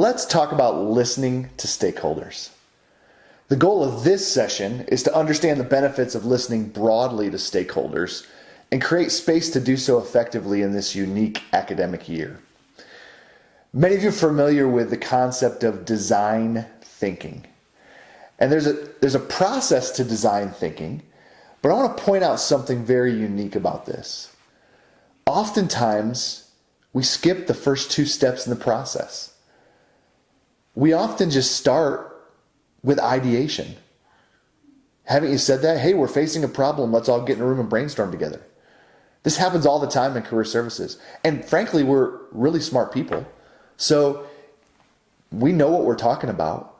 Let's talk about listening to stakeholders. The goal of this session is to understand the benefits of listening broadly to stakeholders and create space to do so effectively in this unique academic year. Many of you are familiar with the concept of design thinking. And there's a process to design thinking, but I want to point out something very unique about this. Oftentimes, we skip the first two steps in the process. We often just start with ideation. Haven't you said that? Hey, we're facing a problem. Let's all get in a room and brainstorm together. This happens all the time in career services. And frankly, we're really smart people. So we know what we're talking about.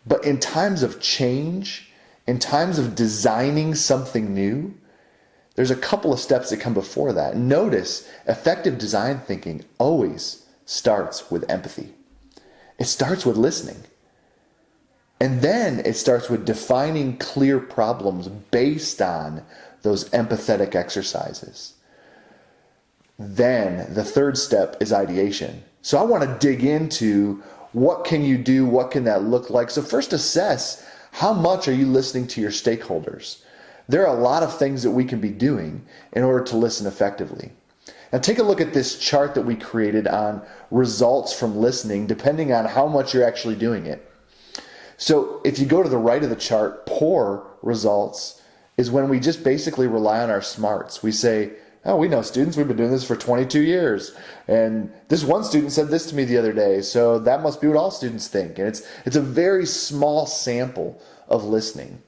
But in times of change, in times of designing something new, there's a couple of steps that come before that. Notice, effective design thinking always starts with empathy. It starts with listening. And then it starts with defining clear problems based on those empathetic exercises. Then the third step is ideation. So I want to dig into what can you do, what can that look like. So first assess, how much are you listening to your stakeholders? There are a lot of things that we can be doing in order to listen effectively. Now take a look at this chart that we created on results from listening, depending on how much you're actually doing it. So if you go to the right of the chart, poor results is when we just basically rely on our smarts. We say, oh, we know students, we've been doing this for 22 years. And this one student said this to me the other day, so that must be what all students think. And it's a very small sample of listening.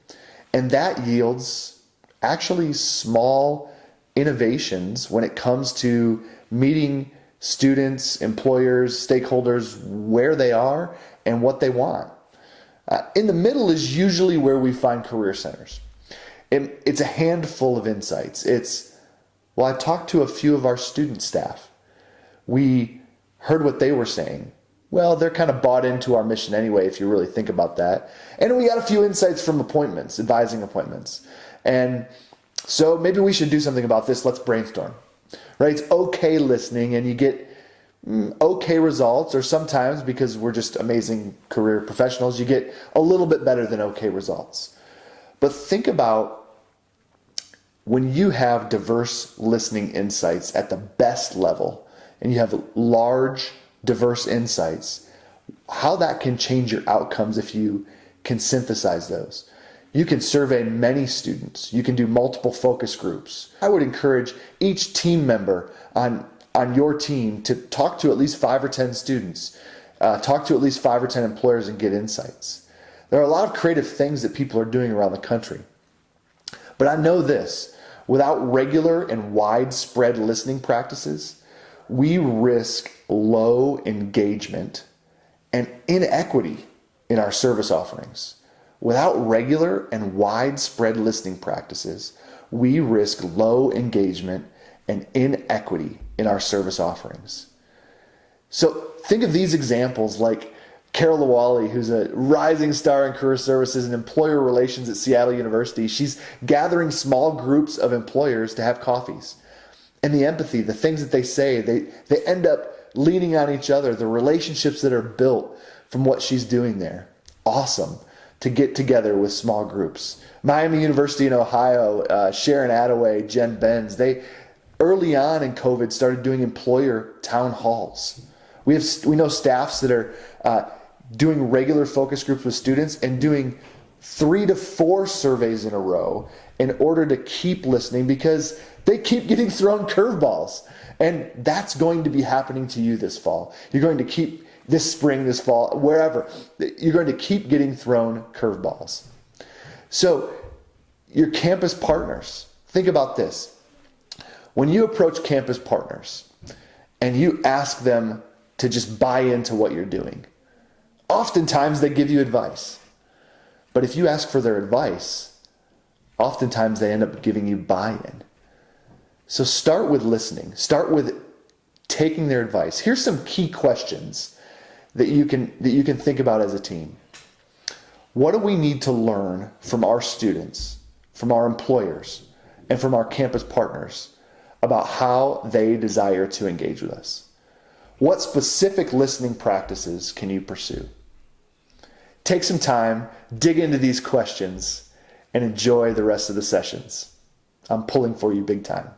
And that yields actually small innovations when it comes to meeting students, employers, stakeholders where they are and what they want. In the middle is usually where we find career centers. It's a handful of insights. Well, I talked to a few of our student staff. We heard what they were saying. Well, they're kind of bought into our mission anyway, if you really think about that. And we got a few insights from appointments, advising appointments. And so maybe we should do something about this. Let's brainstorm. Right? It's okay listening and you get okay results, or sometimes, because we're just amazing career professionals, you get a little bit better than okay results. But think about when you have diverse listening insights at the best level and you have large, diverse insights, how that can change your outcomes if you can synthesize those. You can survey many students. You can do multiple focus groups. I would encourage each team member on your team to talk to at least 5 or 10 students, talk to at least 5 or 10 employers and get insights. There are a lot of creative things that people are doing around the country. But I know this, without regular and widespread listening practices, we risk low engagement and inequity in our service offerings. Without regular and widespread listening practices, we risk low engagement and inequity in our service offerings. So think of these examples like Carol Lawali, who's a rising star in career services and employer relations at Seattle University. She's gathering small groups of employers to have coffees. And the empathy, the things that they say, they end up leaning on each other, the relationships that are built from what she's doing there. Awesome to get together with small groups. Miami University in Ohio, Sharon Attaway, Jen Benz, they early on in COVID started doing employer town halls. We know staffs that are doing regular focus groups with students and doing 3 to 4 surveys in a row in order to keep listening, because they keep getting thrown curveballs. And that's going to be happening to you this fall. You're going to keep, this spring, this fall, wherever, you're going to keep getting thrown curveballs. So your campus partners, think about this. When you approach campus partners and you ask them to just buy into what you're doing, oftentimes they give you advice. But if you ask for their advice, oftentimes they end up giving you buy-in. So start with listening. Start with taking their advice. Here's some key questions that you can think about as a team. What do we need to learn from our students, from our employers, and from our campus partners about how they desire to engage with us? What specific listening practices can you pursue? Take some time, dig into these questions, and enjoy the rest of the sessions. I'm pulling for you big time.